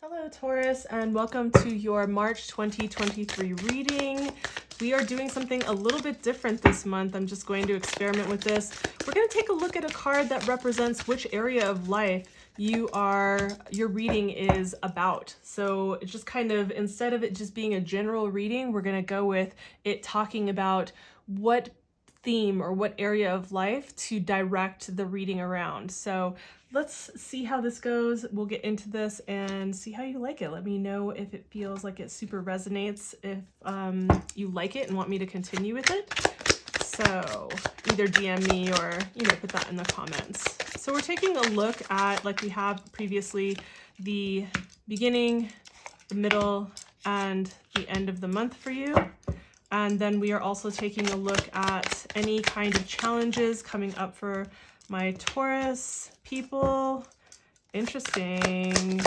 Hello, Taurus, and welcome to your March 2023 reading. We are doing something a little bit different this month. I'm just going to experiment with this. We're going to take a look at a card that represents which area of life your reading is about. So it's just kind of, instead of it just being a general reading, we're going to go with it talking about what theme or what area of life to direct the reading around. So let's see how this goes. We'll get into this and see how you like it. Let me know if it feels like it super resonates, if you like it and want me to continue with it. So either DM me or, put that in the comments. So we're taking a look at, like we have previously, the beginning, the middle, and the end of the month for you. And then we are also taking a look at any kind of challenges coming up for my Taurus people. Interesting.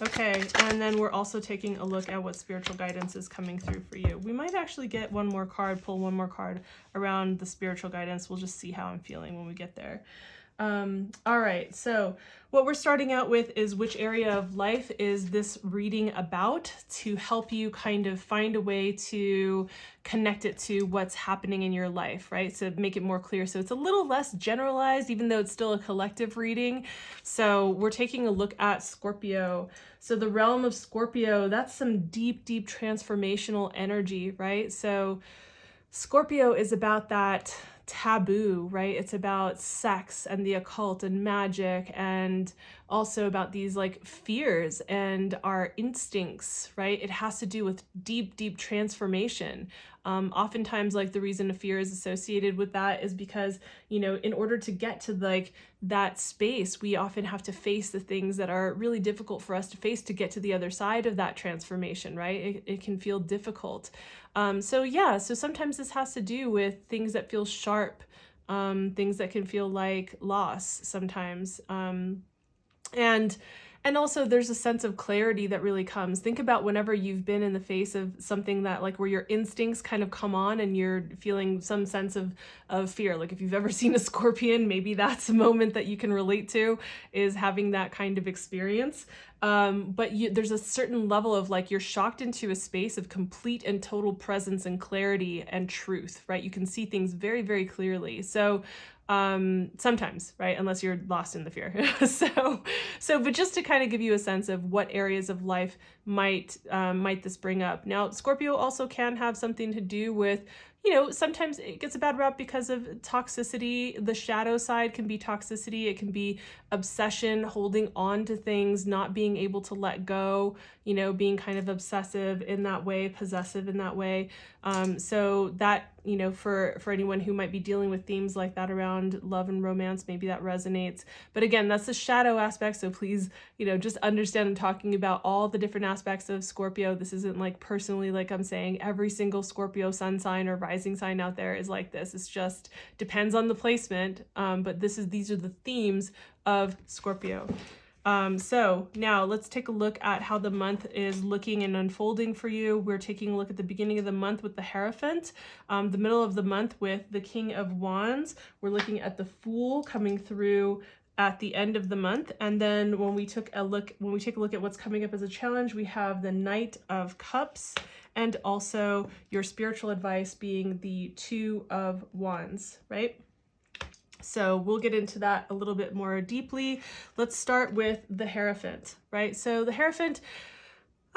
Okay, and then we're also taking a look at what spiritual guidance is coming through for you. We might actually get one more card, pull one more card around the spiritual guidance. We'll just see how I'm feeling when we get there. All right, so what we're starting out with is which area of life is this reading about, to help you kind of find a way to connect it to what's happening in your life, right? So make it more clear. So it's a little less generalized, even though it's still a collective reading. So we're taking a look at Scorpio. So the realm of Scorpio, that's some deep, deep transformational energy, right? So Scorpio is about that taboo, right? It's about sex and the occult and magic, and also about these like fears and our instincts, right? It has to do with deep, deep transformation. Oftentimes, like, the reason a fear is associated with that is because, in order to get to like that space, we often have to face the things that are really difficult for us to face to get to the other side of that transformation, right? It can feel difficult. So sometimes this has to do with things that feel sharp, things that can feel like loss sometimes. And also there's a sense of clarity that really comes. Think about whenever you've been in the face of something that, like, where your instincts kind of come on and you're feeling some sense of fear. Like, if you've ever seen a scorpion, maybe that's a moment that you can relate to, is having that kind of experience. But there's a certain level of, like, you're shocked into a space of complete and total presence and clarity and truth, right? You can see things very, very clearly. So sometimes, right? Unless you're lost in the fear. But just to kind of give you a sense of what areas of life might this bring up. Now, Scorpio also can have something to do with, sometimes it gets a bad rap because of toxicity. The shadow side can be toxicity. It can be obsession, holding on to things, not being able to let go, being kind of obsessive in that way, possessive in that way. So that, for anyone who might be dealing with themes like that around love and romance, maybe that resonates. But again, that's the shadow aspect. So please, just understand I'm talking about all the different aspects of Scorpio. This isn't like personally, like I'm saying every single Scorpio sun sign or rising sign out there is like this. It's just depends on the placement. But these are the themes of Scorpio. So now let's take a look at how the month is looking and unfolding for you. We're taking a look at the beginning of the month with the Hierophant, the middle of the month with the King of Wands. We're looking at the Fool coming through at the end of the month. And then when we take a look at what's coming up as a challenge, we have the Knight of Cups, and also your spiritual advice being the Two of Wands, right? So we'll get into that a little bit more deeply. Let's start with the Hierophant, right? So the Hierophant,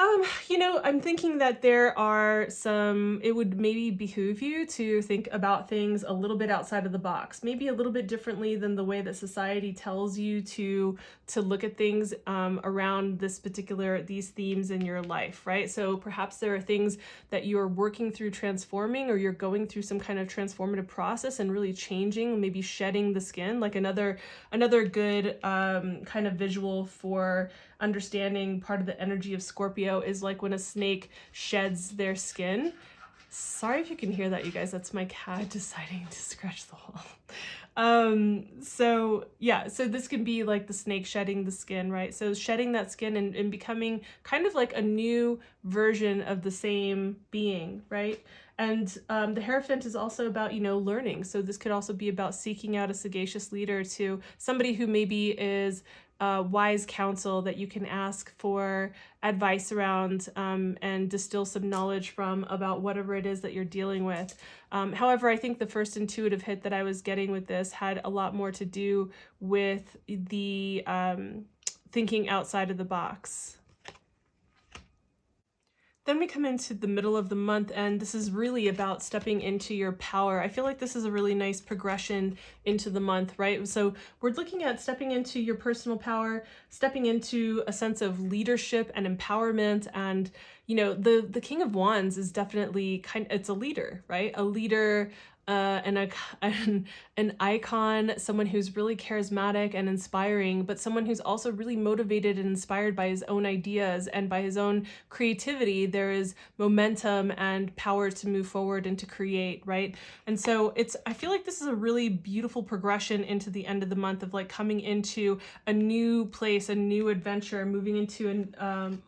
I'm thinking that it would maybe behoove you to think about things a little bit outside of the box, maybe a little bit differently than the way that society tells you to look at things around these themes in your life, right? So perhaps there are things that you're working through transforming, or you're going through some kind of transformative process and really changing, maybe shedding the skin. Like another good kind of visual for understanding part of the energy of Scorpio is like when a snake sheds their skin. Sorry if you can hear that, you guys. That's my cat deciding to scratch the wall. So this can be like the snake shedding the skin, right? So shedding that skin and becoming kind of like a new version of the same being, right? And the Hierophant is also about, learning. So this could also be about seeking out a sagacious leader, to somebody who maybe is wise counsel that you can ask for advice around, and distill some knowledge from about whatever it is that you're dealing with. However, I think the first intuitive hit that I was getting with this had a lot more to do with the thinking outside of the box. Then we come into the middle of the month, and this is really about stepping into your power. I feel like this is a really nice progression into the month, right? So we're looking at stepping into your personal power, stepping into a sense of leadership and empowerment. And, you know, the King of Wands is definitely it's a leader, right? A leader, an icon, someone who's really charismatic and inspiring, but someone who's also really motivated and inspired by his own ideas and by his own creativity. There is momentum and power to move forward and to create, right? And so I feel like this is a really beautiful progression into the end of the month of like coming into a new place, a new adventure, moving into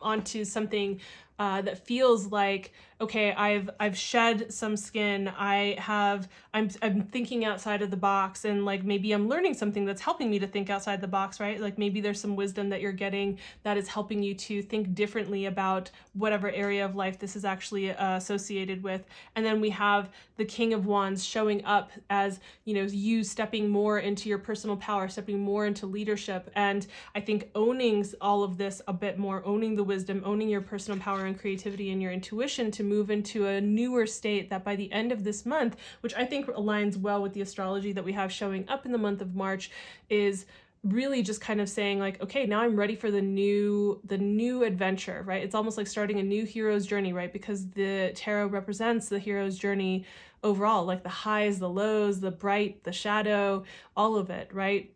onto something that feels like, okay, I've shed some skin. I'm thinking outside of the box, and like maybe I'm learning something that's helping me to think outside the box, right? Like maybe there's some wisdom that you're getting that is helping you to think differently about whatever area of life this is actually associated with. And then we have the King of Wands showing up as, you know, you stepping more into your personal power, stepping more into leadership. And I think owning all of this a bit more, owning the wisdom, owning your personal power and creativity and your intuition to move into a newer state that by the end of this month, which I think aligns well with the astrology that we have showing up in the month of March, is really just kind of saying like, okay, now I'm ready for the new adventure, right? It's almost like starting a new hero's journey, right? Because the tarot represents the hero's journey overall, like the highs, the lows, the bright, the shadow, all of it, right?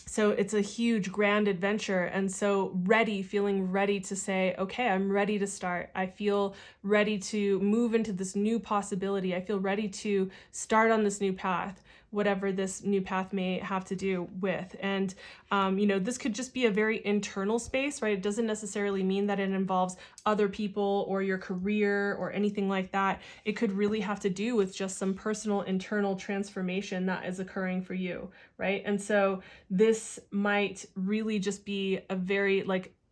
So it's a huge, grand adventure. And so feeling ready to say, okay, I'm ready to start. I feel ready to move into this new possibility. I feel ready to start on this new path, whatever this new path may have to do with. And, you know, this could just be a very internal space, right? It doesn't necessarily mean that it involves other people or your career or anything like that. It could really have to do with just some personal internal transformation that is occurring for you, right? And so this might really just be a very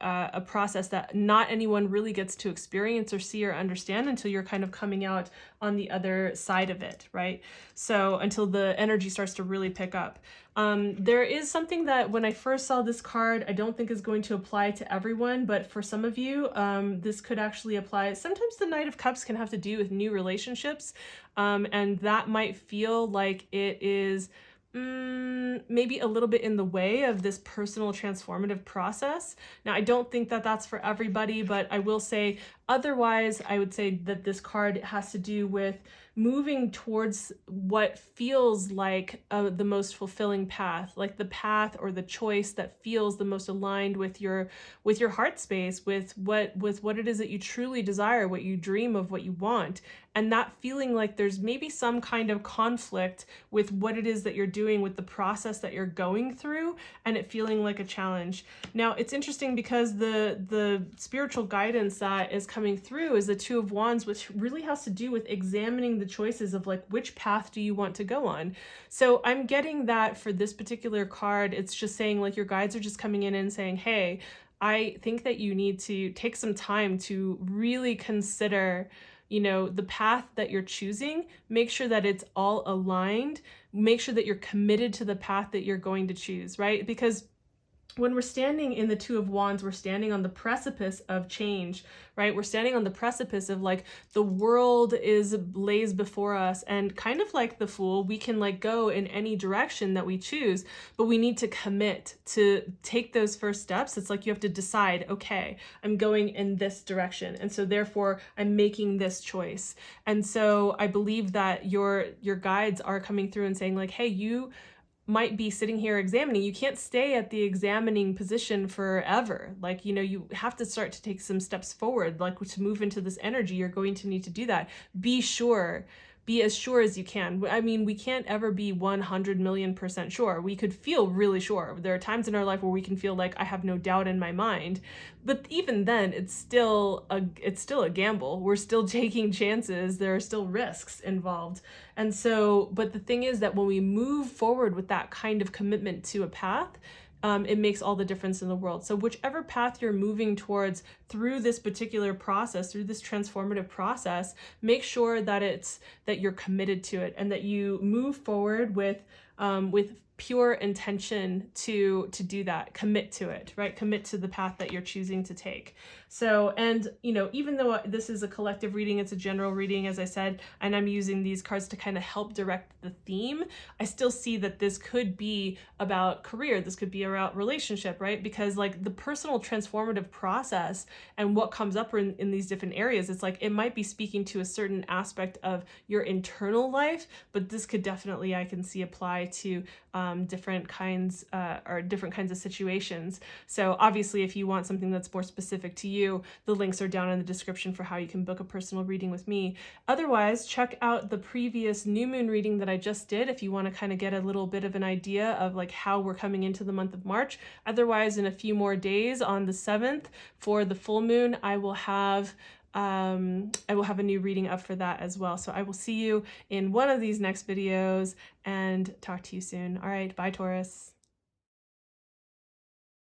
a process that not anyone really gets to experience or see or understand until you're kind of coming out on the other side of it, right? So until the energy starts to really pick up. There is something that when I first saw this card, I don't think is going to apply to everyone, but for some of you, this could actually apply. Sometimes the Knight of Cups can have to do with new relationships, and that might feel like it is maybe a little bit in the way of this personal transformative process. Now, I don't think that that's for everybody, but I will say otherwise, I would say that this card has to do with moving towards what feels like the most fulfilling path, like the path or the choice that feels the most aligned with your heart space, with what it is that you truly desire, what you dream of, what you want. And that feeling like there's maybe some kind of conflict with what it is that you're doing, with the process that you're going through, and it feeling like a challenge. Now, it's interesting because the spiritual guidance that is coming through is the Two of Wands, which really has to do with examining the choices of like, which path do you want to go on? So I'm getting that for this particular card, it's just saying like your guides are just coming in and saying, hey, I think that you need to take some time to really consider, you know, the path that you're choosing. Make sure that it's all aligned. Make sure that you're committed to the path that you're going to choose, right? Because when we're standing in the Two of Wands, we're standing on the precipice of change, right? We're standing on the precipice of like the world lays before us, and kind of like the Fool, we can like go in any direction that we choose, but we need to commit to take those first steps. It's like you have to decide, okay, I'm going in this direction, and so therefore I'm making this choice. And so I believe that your guides are coming through and saying like, hey, you might be sitting here examining. You can't stay at the examining position forever. Like, you know, you have to start to take some steps forward, like to move into this energy. You're going to need to do that. Be as sure as you can. I mean, we can't ever be 100 million% sure. We could feel really sure. There are times in our life where we can feel like I have no doubt in my mind, but even then it's still a gamble. We're still taking chances. There are still risks involved. And so, but the thing is that when we move forward with that kind of commitment to a path, it makes all the difference in the world. So whichever path you're moving towards through this particular process, through this transformative process, make sure that you're committed to it and that you move forward with pure intention to do that. Commit to it, right? Commit to the path that you're choosing to take. So, and even though this is a collective reading, it's a general reading, as I said, and I'm using these cards to kind of help direct the theme, I still see that this could be about career, this could be about relationship, right? Because like the personal transformative process and what comes up in these different areas, it's like it might be speaking to a certain aspect of your internal life, but this could definitely, I can see, apply to different kinds of situations. So obviously, if you want something that's more specific to you, the links are down in the description for how you can book a personal reading with me. Otherwise, check out the previous new moon reading that I just did if you want to kind of get a little bit of an idea of like how we're coming into the month of March. Otherwise, in a few more days on the 7th for the full moon, I will have a new reading up for that as well. So I will see you in one of these next videos and talk to you soon. All right, bye Taurus.